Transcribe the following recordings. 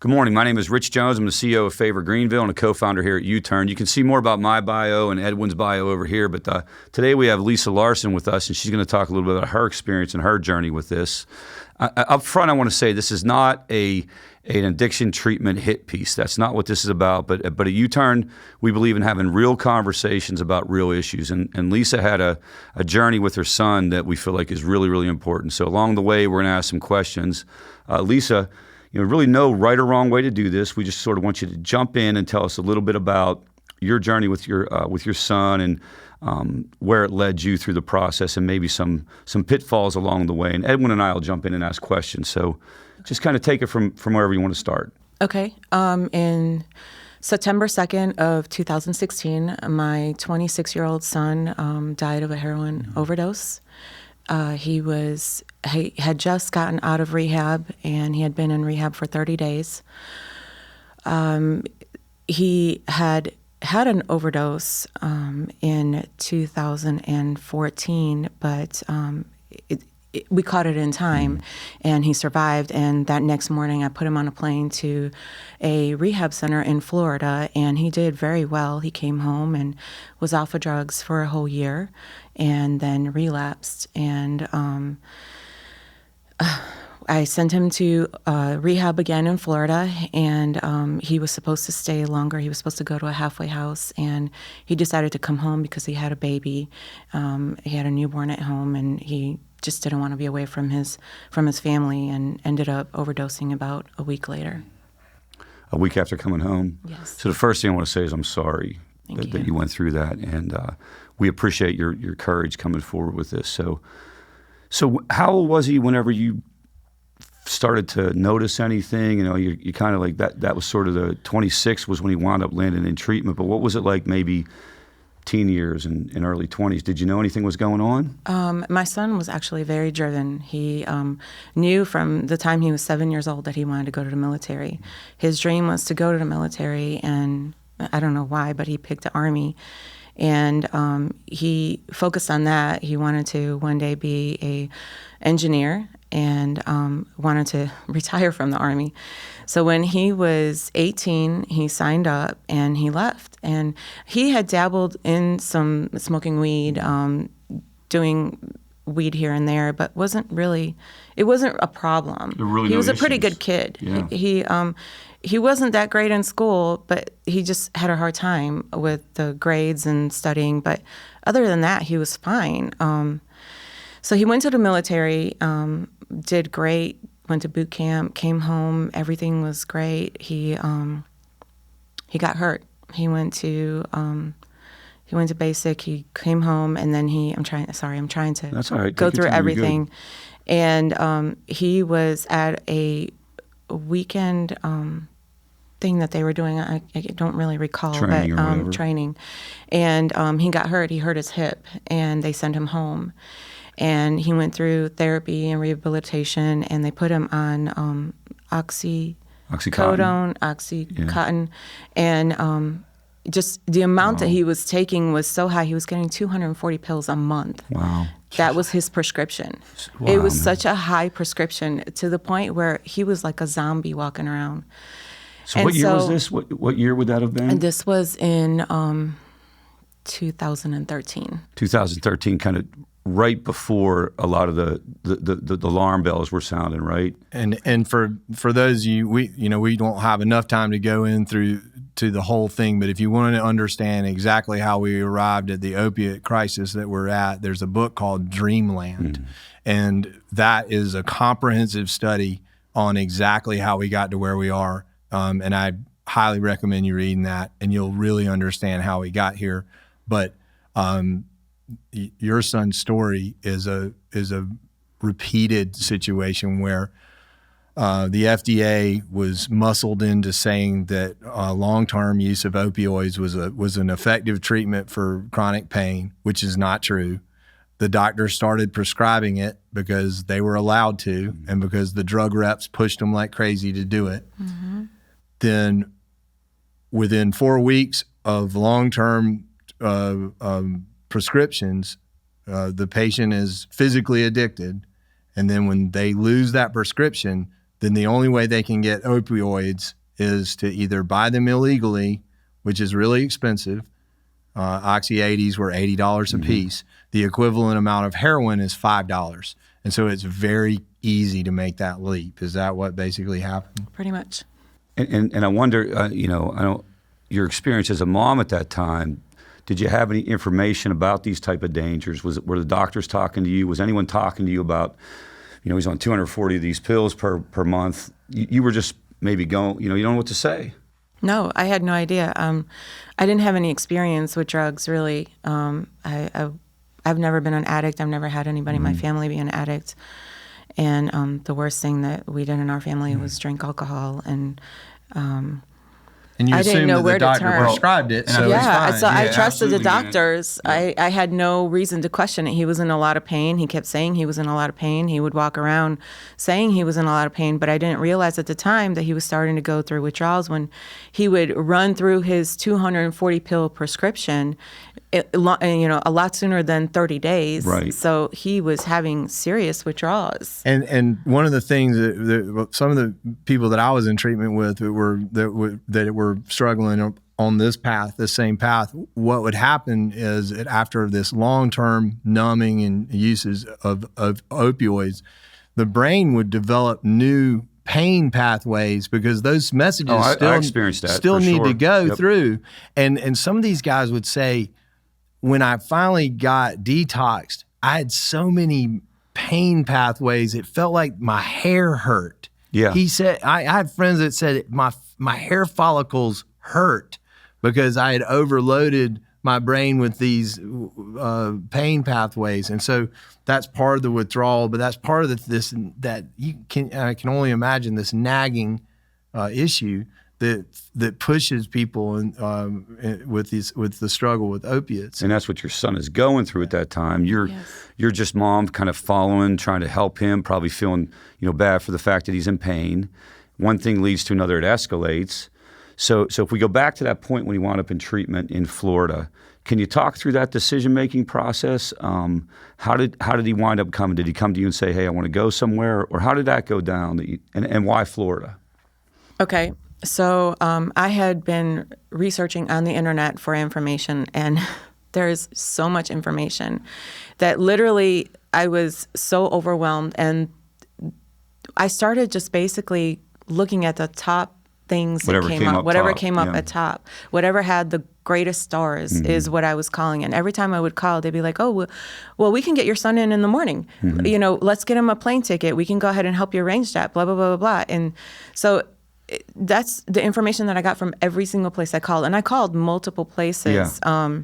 Good morning. My name is Rich Jones. I'm the CEO of Favor Greenville and a co-founder here at Youturn. You can see more about my bio and Edwin's bio over here, but today we have Lisa Larson with us, and she's going to talk a little bit about her experience and her journey with this. Up front, I want to say this is not an addiction treatment hit piece. That's not what this is about, but at Youturn, we believe in having real conversations about real issues, and Lisa had a journey with her son that we feel like is really, really important. So along the way, we're going to ask some questions. Lisa, really no right or wrong way to do this. We just sort of want you to jump in and tell us a little bit about your journey with your son and where it led you through the process, and maybe some pitfalls along the way. And Edwin and I will jump in and ask questions. So just kind of take it from wherever you want to start. Okay. In September 2nd of 2016, my 26-year-old son died of a heroin overdose. He had just gotten out of rehab, and he had been in rehab for 30 days. He had an overdose in 2014, but we caught it in time, and he survived. And that next morning, I put him on a plane to a rehab center in Florida, and he did very well. He came home and was off of drugs for a whole year, and then relapsed. And I sent him to rehab again in Florida, and he was supposed to stay longer. He was supposed to go to a halfway house, and he decided to come home because he had a baby. He had a newborn at home, and he just didn't want to be away from his family, and ended up overdosing about a week later. A week after coming home? Yes. So the first thing I want to say is I'm sorry that you went through that, and we appreciate your courage coming forward with this. So how old was he whenever you started to notice anything? You kind of like that was sort of the 26 was when he wound up landing in treatment, but what was it like maybe teen years and early 20s? Did you know anything was going on? My son was actually very driven. He knew from the time he was 7 years old that he wanted to go to the military. His dream was to go to the military, and I don't know why, but he picked the Army. And he focused on that. He wanted to one day be an engineer, and wanted to retire from the Army. So when he was 18, he signed up and he left. And he had dabbled in some smoking weed, doing weed here and there, but it wasn't a problem. He was a pretty good kid. Yeah. He wasn't that great in school, but he just had a hard time with the grades and studying. But other than that, he was fine. So he went to the military, did great, went to boot camp, came home, everything was great. He got hurt. He went to basic, he came home, and then I'm trying to That's all right. go through everything. And he was at a weekend thing that they were doing. I don't really recall, training. And he got hurt. He hurt his hip, and they sent him home. And he went through therapy and rehabilitation, and they put him on Oxycodone, and just the amount that he was taking was so high. He was getting 240 pills a month. Wow. That was his prescription. Wow, it was such a high prescription to the point where he was like a zombie walking around. So what year was this? What year would that have been? And this was in 2013. 2013, kind of right before a lot of the alarm bells were sounding, right? And for those of you, we don't have enough time to go in through to the whole thing, but if you want to understand exactly how we arrived at the opioid crisis that we're at, there's a book called Dreamland, and that is a comprehensive study on exactly how we got to where we are, and I highly recommend you reading that, and you'll really understand how we got here. But your son's story is a repeated situation where the FDA was muscled into saying that long-term use of opioids was an effective treatment for chronic pain, which is not true. The doctors started prescribing it because they were allowed to, and because the drug reps pushed them like crazy to do it. Mm-hmm. Then within 4 weeks of long-term prescriptions, the patient is physically addicted, and then when they lose that prescription, then the only way they can get opioids is to either buy them illegally, which is really expensive. Oxy 80s were $80 a piece. The equivalent amount of heroin is $5. And so it's very easy to make that leap. Is that what basically happened? Pretty much. And I wonder, your experience as a mom at that time, did you have any information about these type of dangers? Were the doctors talking to you? Was anyone talking to you about, he's on 240 of these pills per month? You were just maybe going, you don't know what to say. No, I had no idea. I didn't have any experience with drugs, really. I've never been an addict. I've never had anybody in my family be an addict. And the worst thing that we did in our family was drink alcohol. And you I didn't know where to turn. The doctor prescribed it, so yeah, it's fine. so I trusted the absolutely, doctors. yeah. I had no reason to question it. He was in a lot of pain. He kept saying he was in a lot of pain. He would walk around saying he was in a lot of pain, but I didn't realize at the time that he was starting to go through withdrawals when he would run through his 240 pill prescription, a lot sooner than 30 days. Right. So he was having serious withdrawals. And one of the things that some of the people that I was in treatment with that were struggling on this path, this same path, what would happen is that after this long-term numbing and uses of opioids, the brain would develop new pain pathways because those messages I experienced that, still for need sure. to go Yep. through. And some of these guys would say, when I finally got detoxed, I had so many pain pathways. It felt like my hair hurt. Yeah. He said, I had friends that said my hair follicles hurt because I had overloaded my brain with these pain pathways. And so that's part of the withdrawal, but that's part of I can only imagine this nagging issue that pushes people with the struggle with opiates. And that's what your son is going through at that time. You're just mom, kind of following, trying to help him, probably feeling bad for the fact that he's in pain. One thing leads to another; it escalates. So if we go back to that point when he wound up in treatment in Florida, can you talk through that decision-making process? How did he wind up coming? Did he come to you and say, "Hey, I want to go somewhere," or how did that go down? And why Florida? Okay. So I had been researching on the internet for information, and there's so much information that literally I was so overwhelmed. And I started just basically looking at the top things Whatever that came up, whatever top, came up yeah. at top, whatever had the greatest stars is what I was calling. And every time I would call, they'd be like, "Oh, well, we can get your son in the morning. Let's get him a plane ticket. We can go ahead and help you arrange that, blah, blah, blah, blah, blah." And so that's the information that I got from every single place I called. And I called multiple places. Yeah.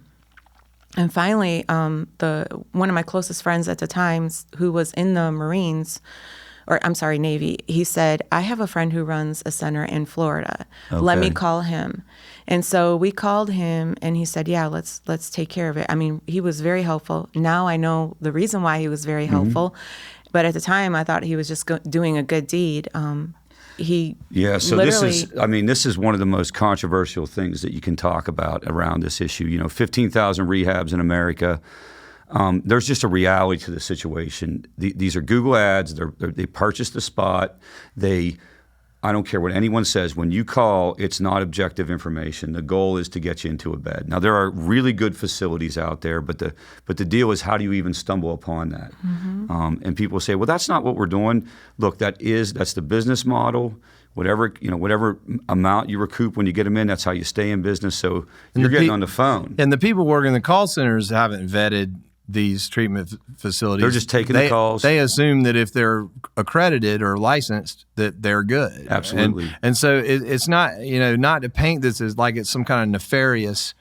And finally, one of my closest friends at the time, who was in the Navy, he said, "I have a friend who runs a center in Florida. Let me Okay. call him." And so we called him, and he said, "Yeah, let's take care of it." I mean, he was very helpful. Now I know the reason why he was very helpful. But at the time, I thought he was just doing a good deed. So this is one of the most controversial things that you can talk about around this issue. 15,000 rehabs in America. There's just a reality to the situation. These are Google ads. They purchase the spot. I don't care what anyone says. When you call, it's not objective information. The goal is to get you into a bed. Now, there are really good facilities out there, but the deal is, how do you even stumble upon that? And people say, "Well, that's not what we're doing." Look, that's the business model. Whatever amount you recoup when you get them in, that's how you stay in business. So you're getting on the phone. And the people working the call centers haven't vetted these treatment facilities. They're just taking the calls. They assume that if they're accredited or licensed, that they're good. Absolutely. And so it's not, not to paint this as like it's some kind of nefarious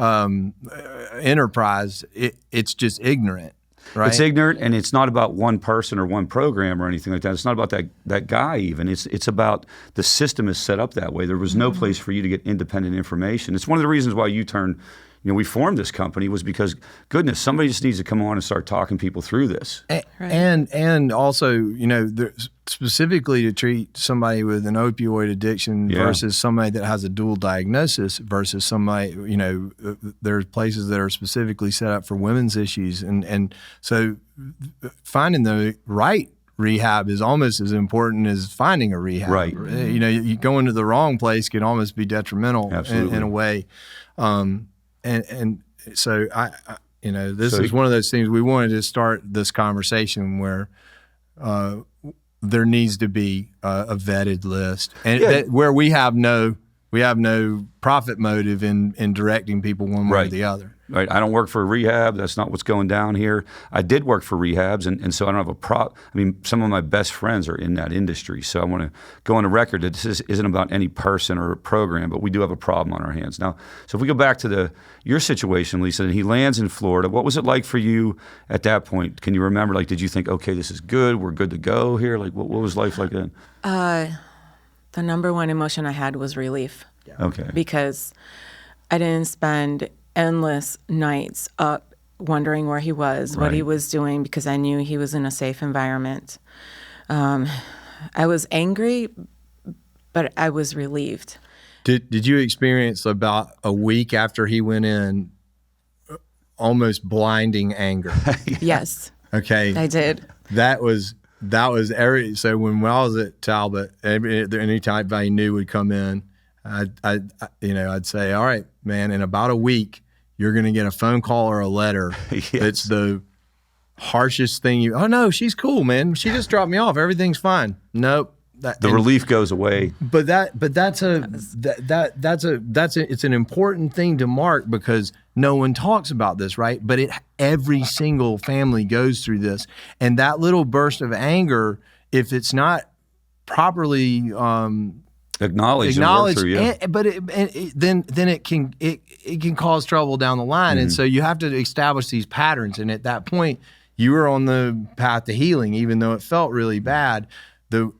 enterprise. It's just ignorant, right? It's ignorant, and it's not about one person or one program or anything like that. It's not about that guy even. It's about the system is set up that way. There was no place for you to get independent information. It's one of the reasons why Youturn, we formed this company, was because, goodness, somebody just needs to come on and start talking people through this. And also, specifically to treat somebody with an opioid addiction versus somebody that has a dual diagnosis versus somebody, there's places that are specifically set up for women's issues. And so finding the right rehab is almost as important as finding a rehab. Right. You know, you go into the wrong place can almost be detrimental in a way. And so you know, this is one of those things we wanted to start this conversation where there needs to be a vetted list, and where we have no profit motive in directing people one way or the other. Right. I don't work for a rehab. That's not what's going down here. I did work for rehabs, and so I don't have I mean, some of my best friends are in that industry. So I want to go on the record that this isn't about any person or a program, but we do have a problem on our hands. Now, so if we go back to your situation, Lisa, and he lands in Florida, what was it like for you at that point? Can you remember, like, did you think, okay, this is good, we're good to go here? Like, what was life like then? The number one emotion I had was relief. Yeah. Okay. Because I didn't spend endless nights up wondering where he was, what he was doing, because I knew he was in a safe environment. I was angry, but I was relieved. Did you experience about a week after he went in almost blinding anger? Yes. Okay. I did. That was so when I was at Talbot, any time anybody new would come in, I'd say, all right, man, in about a week, you're going to get a phone call or a letter. It's the harshest thing oh no, she's cool, man. She just dropped me off. Everything's fine. Nope. Relief goes away. But it's an important thing to mark because no one talks about this, right? But every single family goes through this. And that little burst of anger, if it's not properly acknowledged, then it can cause trouble down the line. And so you have to establish these patterns. And at that point, you were on the path to healing, even though it felt really bad.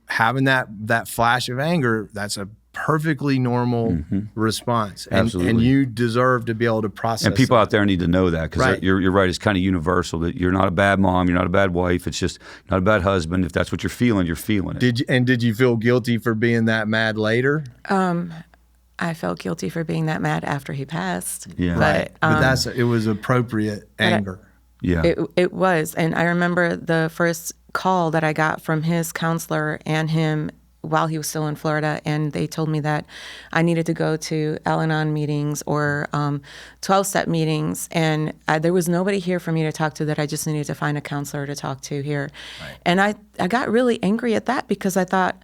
Having that flash of anger, that's a perfectly normal response. And you deserve to be able to process And people that. out there need to know that because you're right. It's kind of universal that you're not a bad mom, you're not a bad wife. It's just not a bad husband. If that's what you're feeling it. Did you feel guilty for being that mad later? I felt guilty for being that mad after he passed. Yeah. But it was appropriate anger. It was. And I remember the first call that I got from his counselor and him while he was still in Florida, and they told me that I needed to go to Al-Anon meetings or 12-step meetings, and there was nobody here for me to talk to, that I just needed to find a counselor to talk to here. Right. And I got really angry at that because I thought,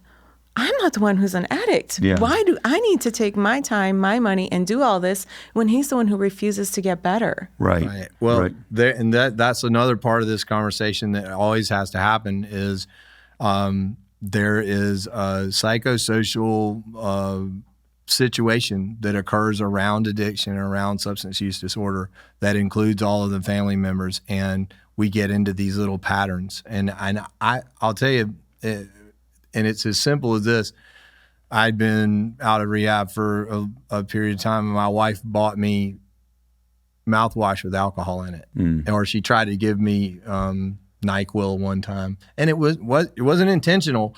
I'm not the one who's an addict. Yeah. Why do I need to take my time, my money, and do all this when he's the one who refuses to get better? Right. Well, that's another part of this conversation that always has to happen is there is a psychosocial situation that occurs around addiction and around substance use disorder that includes all of the family members, and we get into these little patterns. And I'll tell you, and it's as simple as this. I'd been out of rehab for a period of time, and my wife bought me mouthwash with alcohol in it. Or she tried to give me NyQuil one time. And it wasn't intentional,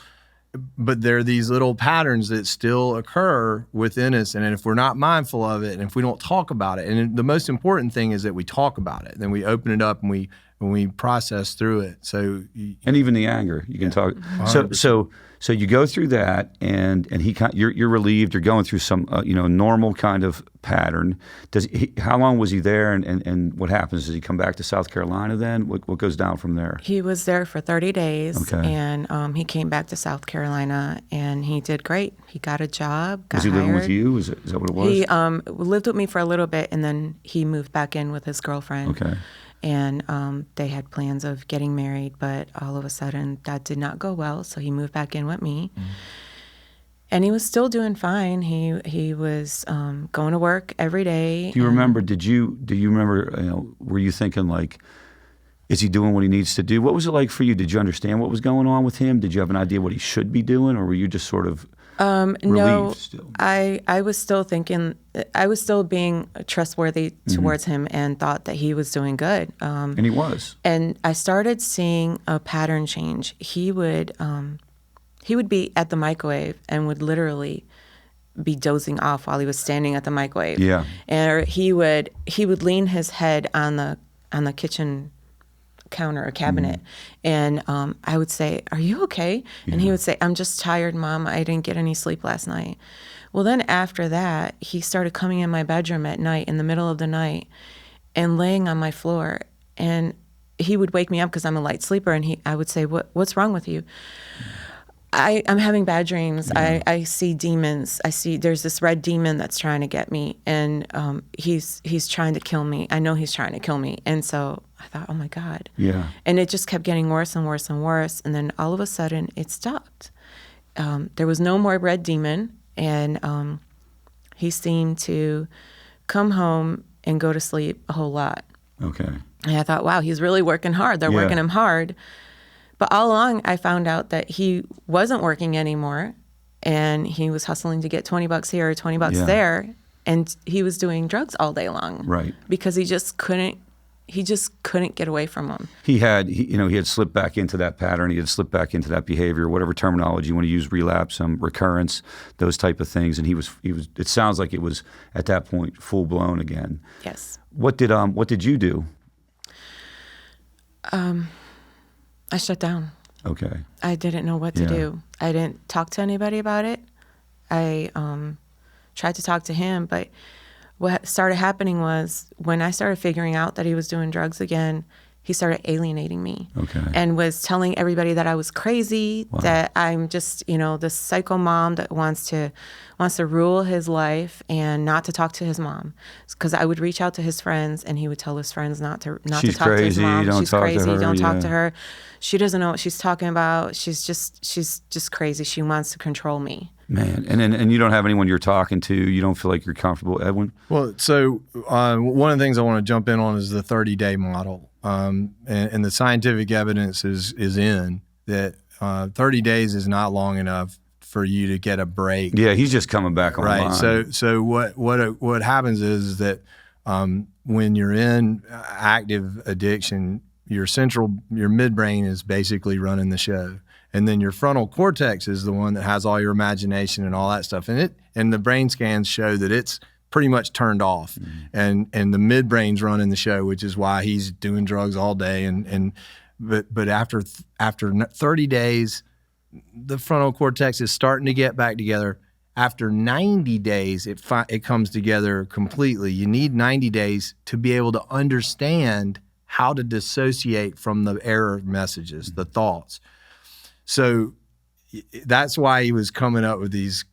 but there are these little patterns that still occur within us. And if we're not mindful of it, and if we don't talk about it, and the most important thing is that we talk about it, then we open it up and we process through it. So, and even the anger, you can talk. 100%. So you go through that, and you're relieved. You're going through some normal kind of pattern. How long was he there, and what happens? Does he come back to South Carolina then? What goes down from there? He was there for 30 days, okay. And he came back to South Carolina, and he did great. He got a job. Was he living with you? Is that what it was? He lived with me for a little bit, and then he moved back in with his girlfriend. Okay. And they had plans of getting married, but all of a sudden that did not go well. So he moved back in with me, and he was still doing fine. He was going to work every day. Mm-hmm. Do you remember? Do you remember? Were you thinking like, is he doing what he needs to do? What was it like for you? Did you understand what was going on with him? Did you have an idea what he should be doing, or were you just sort of no, still? I was still thinking, I was still being trustworthy towards him and thought that he was doing good. And he was. And I started seeing a pattern change. He would be at the microwave and would literally be dozing off while he was standing at the microwave. Yeah. And he would lean his head on the kitchen counter or cabinet. And I would say, "Are you okay?" And he would say, "I'm just tired, Mom. I didn't get any sleep last night." Well, then after that, he started coming in my bedroom at night, in the middle of the night, and laying on my floor. And he would wake me up because I'm a light sleeper, and I would say, "What's wrong with you?" I'm having bad dreams. I see demons. There's this red demon that's trying to get me, and he's trying to kill me. I know he's trying to kill me. And so I thought, oh my God. Yeah. And it just kept getting worse and worse and worse. And then all of a sudden it stopped. There was no more red demon, and he seemed to come home and go to sleep a whole lot. Okay. And I thought, wow, he's really working hard. They're working him hard. But all along, I found out that he wasn't working anymore, and he was hustling to get $20 here or $20 there, and he was doing drugs all day long. Right. Because he just couldn't get away from them. He had slipped back into that pattern. He had slipped back into that behavior, whatever terminology you want to use, relapse, recurrence, those type of things. And he was. It sounds like it was at that point full blown again. Yes. What did you do? I shut down. Okay. I didn't know what to do. I didn't talk to anybody about it. I tried to talk to him, but what started happening was when I started figuring out that he was doing drugs again, he started alienating me. Okay. And was telling everybody that I was crazy, that I'm just, this psycho mom that wants to rule his life and not to talk to his mom. Because I would reach out to his friends, and he would tell his friends not to talk to his mom. She's crazy, don't talk to her. She doesn't know what she's talking about. She's just crazy. She wants to control me. Man, and you don't have anyone you're talking to. You don't feel like you're comfortable, Edwin? Well, so one of the things I want to jump in on is the 30-day model. And the scientific evidence is in that 30 days is not long enough for you to get a break. Yeah, he's just coming back online. Right. So what happens is that when you're in active addiction, your midbrain is basically running the show. And then your frontal cortex is the one that has all your imagination and all that stuff. And the brain scans show that it's pretty much turned off. Mm-hmm. And the midbrain's running the show, which is why he's doing drugs all day. But after 30 days, the frontal cortex is starting to get back together. After 90 days, it comes together completely. You need 90 days to be able to understand how to dissociate from the error messages, the thoughts. So that's why he was coming up with these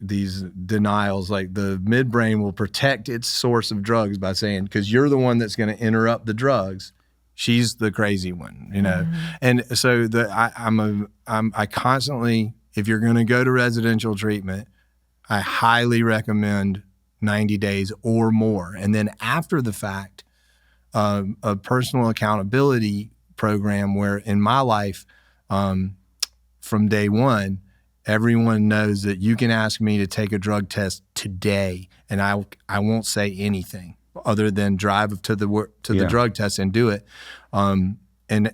denials. Like the midbrain will protect its source of drugs by saying, because you're the one that's going to interrupt the drugs. She's the crazy one, Mm-hmm. And so I constantly, if you're going to go to residential treatment, I highly recommend 90 days or more. And then after the fact, a personal accountability program where in my life, from day one, everyone knows that you can ask me to take a drug test today, and I won't say anything other than drive to the drug test and do it. And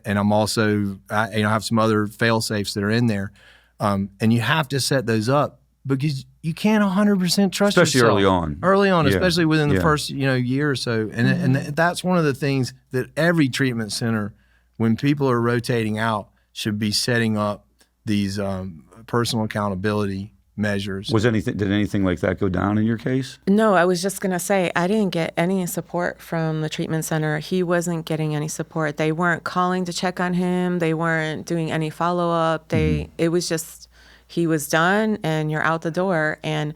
I'm also I have some other fail safes that are in there, and you have to set those up because you can't 100% trust especially yourself. Early on, especially within the first year or so, and that's one of the things that every treatment center, when people are rotating out, should be setting up these personal accountability measures. Did anything like that go down in your case? No, I was just going to say, I didn't get any support from the treatment center. He wasn't getting any support. They weren't calling to check on him. They weren't doing any follow-up. It was just, he was done and you're out the door. And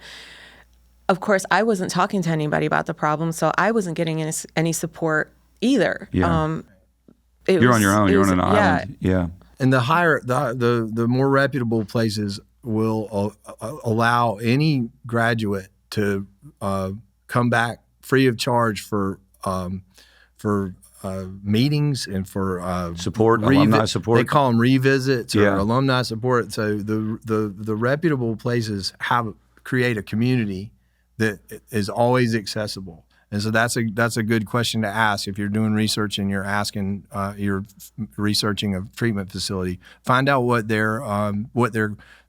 of course, I wasn't talking to anybody about the problem, so I wasn't getting any support either. Yeah. You're on your own. You're on an island. Yeah. And the more reputable places will allow any graduate to come back free of charge for meetings and for support, alumni support. They call them revisits or alumni support. So the reputable places create a community that is always accessible. And so that's a good question to ask if you're doing research and you're asking you're researching a treatment facility. Find out what their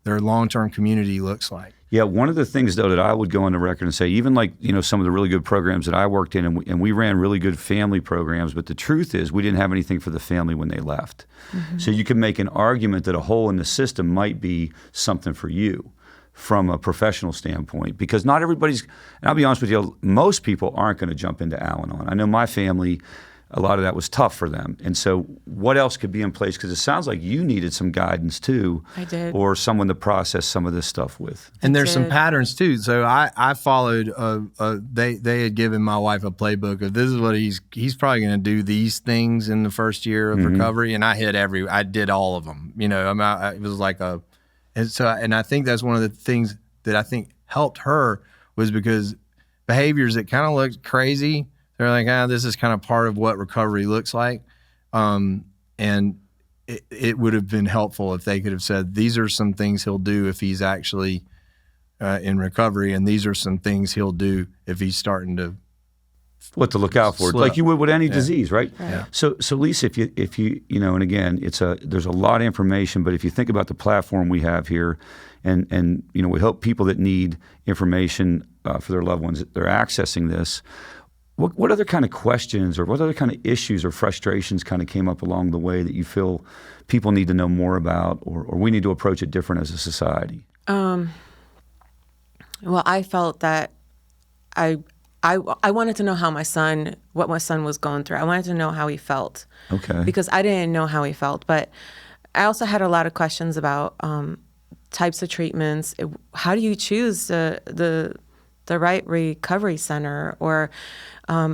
long-term community looks like. Yeah, one of the things, though, that I would go on the record and say, even like, some of the really good programs that I worked in, and we ran really good family programs, but the truth is we didn't have anything for the family when they left. Mm-hmm. So you can make an argument that a hole in the system might be something for you from a professional standpoint, because not everybody's, and I'll be honest with you, most people aren't going to jump into Al-Anon. I know my family, a lot of that was tough for them. And so what else could be in place? Because it sounds like you needed some guidance too. I did. Or someone to process some of this stuff with. And there's some patterns too. So I followed, they had given my wife a playbook of this is what he's probably going to do these things in the first year of recovery. And I did all of them. It was like and I think that's one of the things that I think helped her was because behaviors that kind of looked crazy, they're like, this is kind of part of what recovery looks like. And it would have been helpful if they could have said, these are some things he'll do if he's actually in recovery, and these are some things he'll do if he's starting to what to look out for, like you would with any disease, right? Yeah. So Lisa, if you and again, there's a lot of information, but if you think about the platform we have here, and we hope people that need information for their loved ones, they're accessing this. What other kind of questions or what other kind of issues or frustrations kind of came up along the way that you feel people need to know more about, or we need to approach it different as a society? Well, I felt that I wanted to know what my son was going through. I wanted to know how he felt. Okay. Because I didn't know how he felt. But I also had a lot of questions about types of treatments. How do you choose the right recovery center, or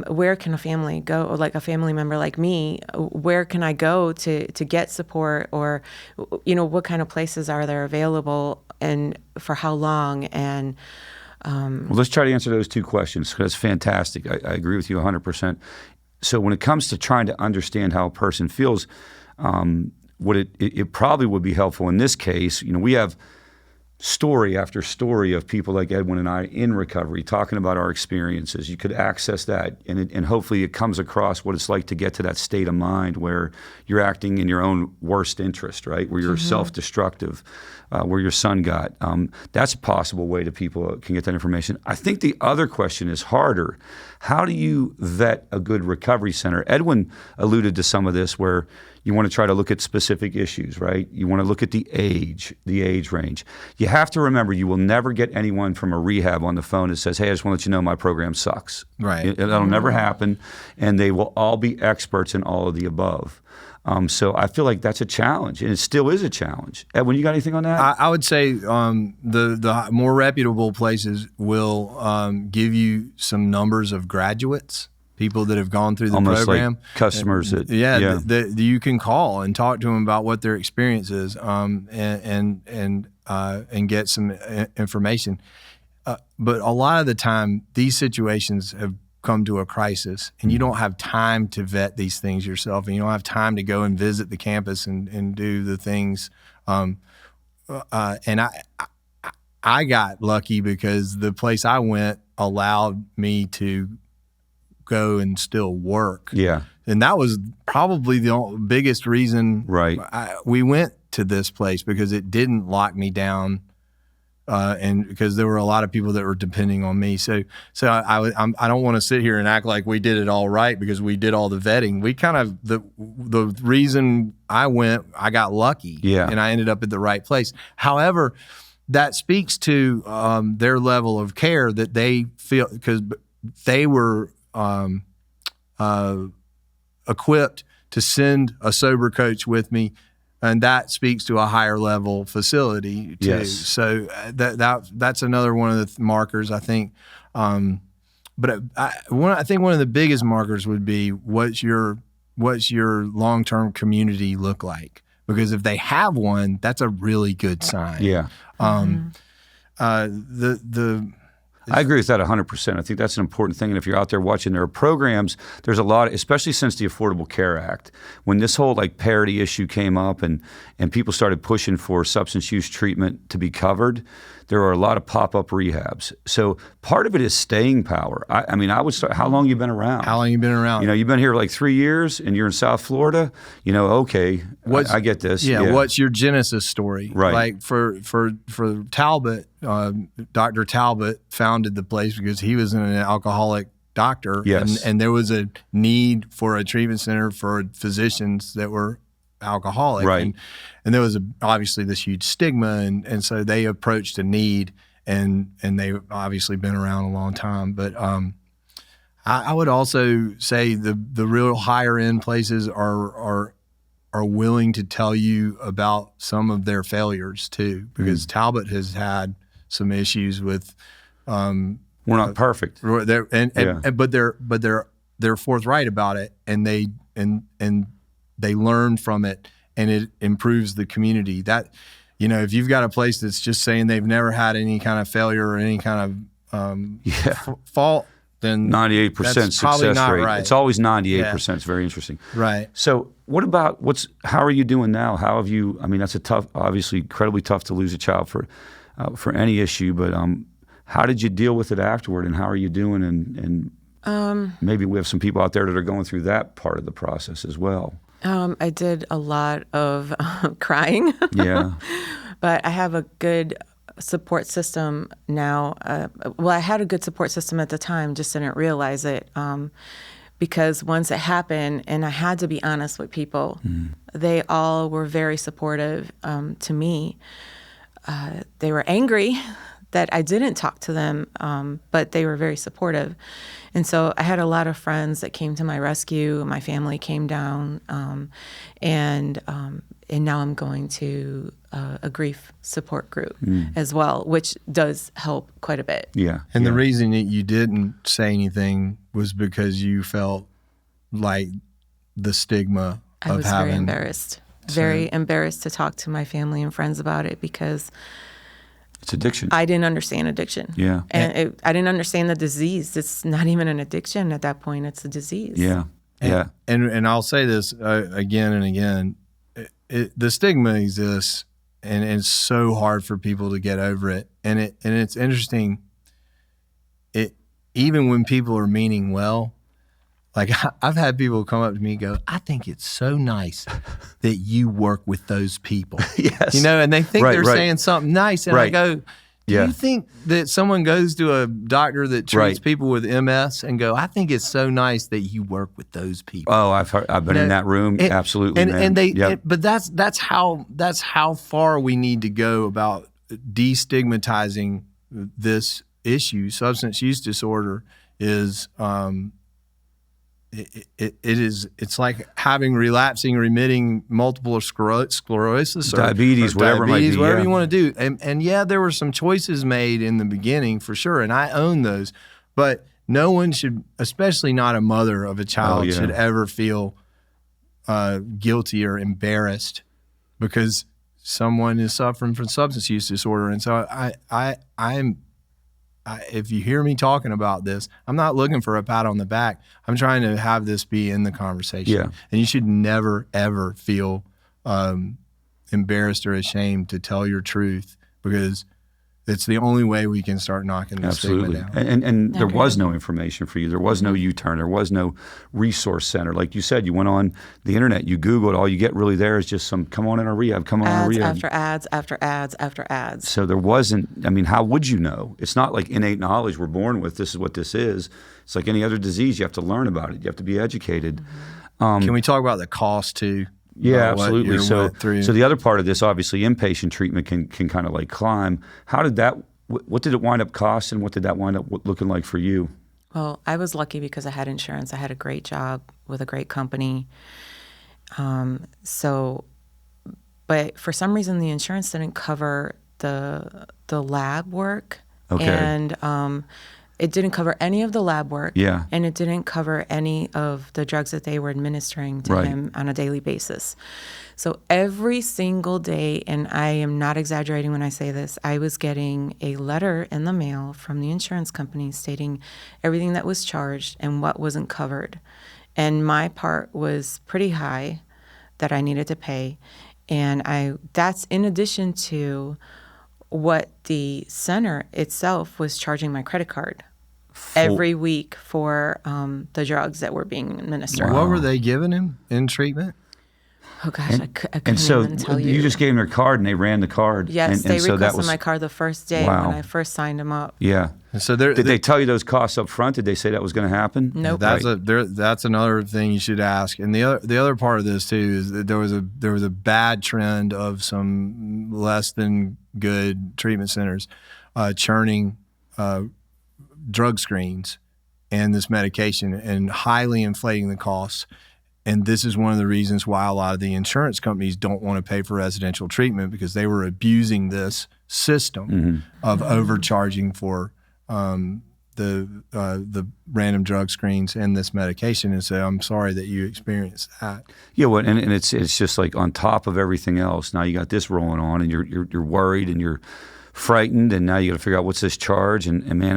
where can a family go, or like a family member like me, where can I go to get support, or what kind of places are there available and for how long? And well, let's try to answer those two questions, because that's fantastic. I agree with you 100%. So when it comes to trying to understand how a person feels, what it probably would be helpful in this case, we have story after story of people like Edwin and I in recovery talking about our experiences. You could access that, and hopefully it comes across what it's like to get to that state of mind where you're acting in your own worst interest, right? Where you're self-destructive, where your son got. That's a possible way that people can get that information. I think the other question is harder. How do you vet a good recovery center? Edwin alluded to some of this, where you want to try to look at specific issues, right? You want to look at the age range. You have to remember, you will never get anyone from a rehab on the phone that says, hey, I just want to let you know my program sucks. Right. That'll never happen, and they will all be experts in all of the above. So I feel like that's a challenge, and it still is a challenge. Edwin, you got anything on that? I would say the more reputable places will give you some numbers of graduates, people that have gone through the program. Like customers that you can call and talk to them about what their experience is, and get some information. But a lot of the time, these situations have come to a crisis, and you don't have time to vet these things yourself, and you don't have time to go and visit the campus and do the things. And I got lucky because the place I went allowed me to go and still work. Yeah. And that was probably the biggest reason we went to this place, because it didn't lock me down. And because there were a lot of people that were depending on me, so I don't want to sit here and act like we did it all right because we did all the vetting. We kind of the reason I went, I got lucky, and I ended up at the right place. However, that speaks to their level of care that they feel, because they were equipped to send a sober coach with me. And that speaks to a higher level facility too. Yes. So that's another one of the markers, I think. But I think one of the biggest markers would be what's your long-term community look like? Because if they have one, that's a really good sign. Yeah. I agree with that 100%. I think that's an important thing. And if you're out there watching, there are programs, there's a lot, especially since the Affordable Care Act, when this whole like parity issue came up and people started pushing for substance use treatment to be covered, there are a lot of pop-up rehabs. So part of it is staying power. I mean, I would start, how long you been around? How long you been around? You know, you've been here like 3 years and you're in South Florida, you know, okay, I get this. Yeah, what's your genesis story? Right. Like for Talbot, Dr. Talbot founded the place because he was an alcoholic doctor. Yes. And there was a need for a treatment center for physicians that were alcoholic. Right. And there was obviously this huge stigma. And so they approached a need, and they've obviously been around a long time. But I would also say the real higher end places are willing to tell you about some of their failures too, because Talbot has had some issues with. We're not perfect. But they're forthright about it, and they learn from it, and it improves the community. That, you know, if you've got a place that's just saying they've never had any kind of failure or any kind of fault, then 98% success rate. Right. It's always 98%. It's very interesting. Right. So what about how are you doing now? How have you, I mean, that's obviously incredibly tough to lose a child for any issue, but how did you deal with it afterward, and how are you doing? And maybe we have some people out there that are going through that part of the process as well. I did a lot of crying. Yeah. But I have a good support system now. Well, I had a good support system at the time, just didn't realize it. Because once it happened, and I had to be honest with people, they all were very supportive to me. They were angry that I didn't talk to them, but they were very supportive. And so I had a lot of friends that came to my rescue. My family came down, and now I'm going to a grief support group as well, which does help quite a bit. Yeah. And the reason that you didn't say anything was because you felt like the stigma of having. I was very embarrassed. Very embarrassed to talk to my family and friends about it, because it's addiction. I didn't understand addiction. Yeah. And I didn't understand the disease. It's not even an addiction at that point. It's a disease. Yeah. Yeah. And I'll say this again and again. The stigma exists, and it's so hard for people to get over it. And it's interesting. Even when people are meaning well, like I've had people come up to me and go, "I think it's so nice that you work with those people." Yes. You know, and they think they're saying something nice. And I go, do you think that someone goes to a doctor that treats people with MS and go, "I think it's so nice that you work with those people"? Oh, I've been in that room. Absolutely. But that's how far we need to go about destigmatizing this issue. Substance use disorder is, it's like having relapsing, remitting multiple sclerosis or diabetes, whatever it might be. Whatever you want to do. And there were some choices made in the beginning for sure, and I own those. But no one should, especially not a mother of a child, should ever feel guilty or embarrassed because someone is suffering from substance use disorder. And so if you hear me talking about this, I'm not looking for a pat on the back. I'm trying to have this be in the conversation. Yeah. And you should never, ever feel embarrassed or ashamed to tell your truth, because it's the only way we can start knocking the stigma down. And there was no information for you. There was no Youturn. There was no resource center. Like you said, you went on the internet, you Googled, all you get really there is just some, come on in our rehab, come on in our rehab. After ads, after ads, after ads. So there wasn't, I mean, how would you know? It's not like innate knowledge we're born with, this is what this is. It's like any other disease, you have to learn about it. You have to be educated. Can we talk about the cost too? Yeah, absolutely. So the other part of this, obviously, inpatient treatment can kind of like climb. How did that? What did it wind up costing? What did that wind up looking like for you? Well, I was lucky because I had insurance. I had a great job with a great company. But for some reason, the insurance didn't cover the lab work. Okay. And it didn't cover any of the lab work. Yeah. And it didn't cover any of the drugs that they were administering to Right. him on a daily basis. So every single day, and I am not exaggerating when I say this, I was getting a letter in the mail from the insurance company stating everything that was charged and what wasn't covered. And my part was pretty high that I needed to pay. And that's in addition to what the center itself was charging my credit card every week for the drugs that were being administered. What were they giving him in treatment? Oh gosh, I couldn't And so even tell you. you just gave them their card and they ran the card. Yes, and they so that requested was, my card the first day Wow. when I first signed them up. Yeah. And so Did they tell you those costs up front? Did they say that was going to happen? Nope. That's another thing you should ask. And the other part of this too is that there was a bad trend of some less than good treatment centers churning drug screens and this medication and highly inflating the costs. And this is one of the reasons why a lot of the insurance companies don't want to pay for residential treatment, because they were abusing this system of overcharging for the random drug screens and this medication. And so I'm sorry that you experienced that. Yeah, well, and it's just like on top of everything else. Now you got this rolling on, and you're worried and you're frightened, and now you got to figure out what's this charge. And man,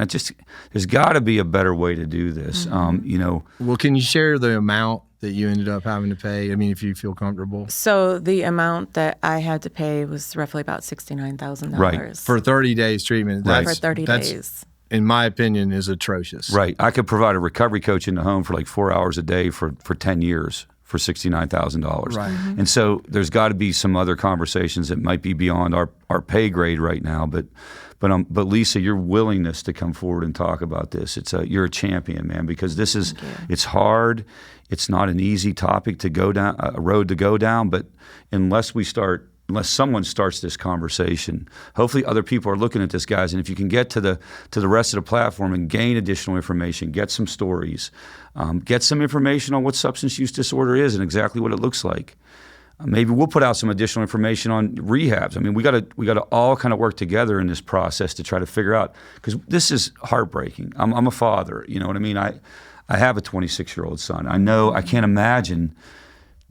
there's got to be a better way to do this. Well, can you share the amount that you ended up having to pay? I mean, if you feel comfortable. So the amount that I had to pay was roughly about $69,000. Right. For 30 days treatment. Right. For 30 days. In my opinion, is atrocious. Right. I could provide a recovery coach in the home for like 4 hours a day for 10 years for $69,000. Right. And so there's got to be some other conversations that might be beyond our pay grade right now. But Lisa, your willingness to come forward and talk about this, you're a champion, man, because this is, it's hard. It's not an easy topic to go down, a road to go down, but unless someone starts this conversation, hopefully other people are looking at this, guys. And if you can get to the rest of the platform and gain additional information, get some stories, get some information on what substance use disorder is and exactly what it looks like. Maybe we'll put out some additional information on rehabs. I mean, we got to all kind of work together in this process to try to figure out, because this is heartbreaking. I'm a father, you know what I mean? I have a 26-year-old son. I can't imagine,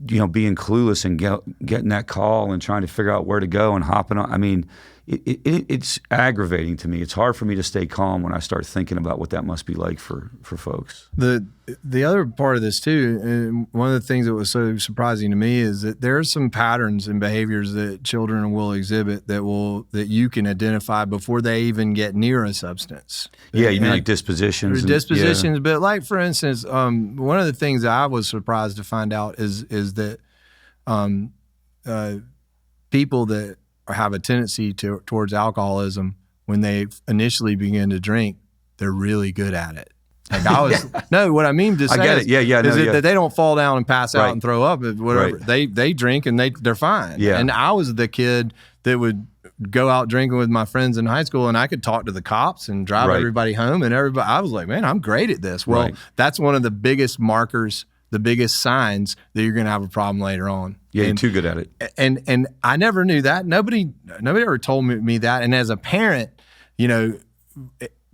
being clueless and getting that call and trying to figure out where to go and hopping on. I mean, it's aggravating to me. It's hard for me to stay calm when I start thinking about what that must be like for folks. The other part of this too, and one of the things that was so surprising to me, is that there are some patterns and behaviors that children will exhibit that you can identify before they even get near a substance. Yeah, you mean like dispositions? Dispositions, but like for instance, one of the things that I was surprised to find out is that people that have a tendency towards alcoholism, when they initially begin to drink, they're really good at it. Like no, what I mean to say is that they don't fall down and pass out and throw up. Whatever Right. they drink and they're fine. Yeah. And I was the kid that would go out drinking with my friends in high school, and I could talk to the cops and drive everybody home, and everybody. I was like, man, I'm great at this. Well, that's one of the biggest markers, the biggest signs that you're going to have a problem later on. Yeah, you're too good at it. And I never knew that. Nobody ever told me that. And as a parent,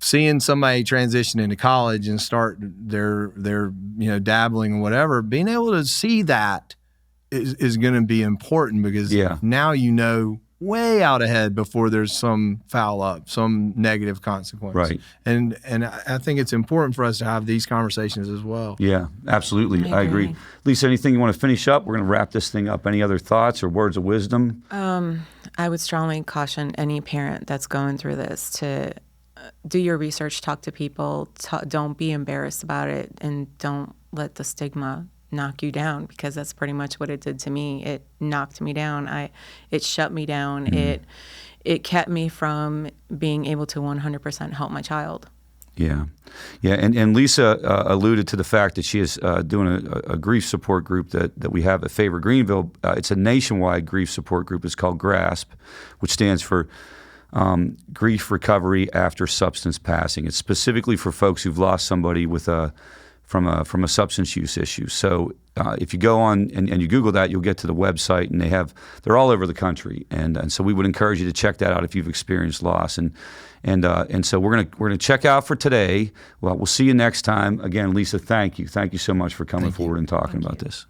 seeing somebody transition into college and start their dabbling and whatever, being able to see that is going to be important, because now way out ahead before there's some foul up, some negative consequence. Right. And I think it's important for us to have these conversations as well. Yeah, absolutely. I agree. Lisa, anything you want to finish up? We're going to wrap this thing up. Any other thoughts or words of wisdom? I would strongly caution any parent that's going through this to do your research, talk to people, don't be embarrassed about it, and don't let the stigma knock you down, because that's pretty much what it did to me. It knocked me down. It shut me down. It kept me from being able to 100% help my child. Yeah. And Lisa alluded to the fact that she is doing a grief support group that we have at Favor Greenville. It's a nationwide grief support group. It's called GRASP, which stands for Grief Recovery After Substance Passing. It's specifically for folks who've lost somebody with a from a substance use issue. So if you go on and you Google that, you'll get to the website, and they're all over the country, and so we would encourage you to check that out if you've experienced loss. And so we're gonna check out for today. Well, we'll see you next time. Again, Lisa, thank you so much for coming forward and talking about this.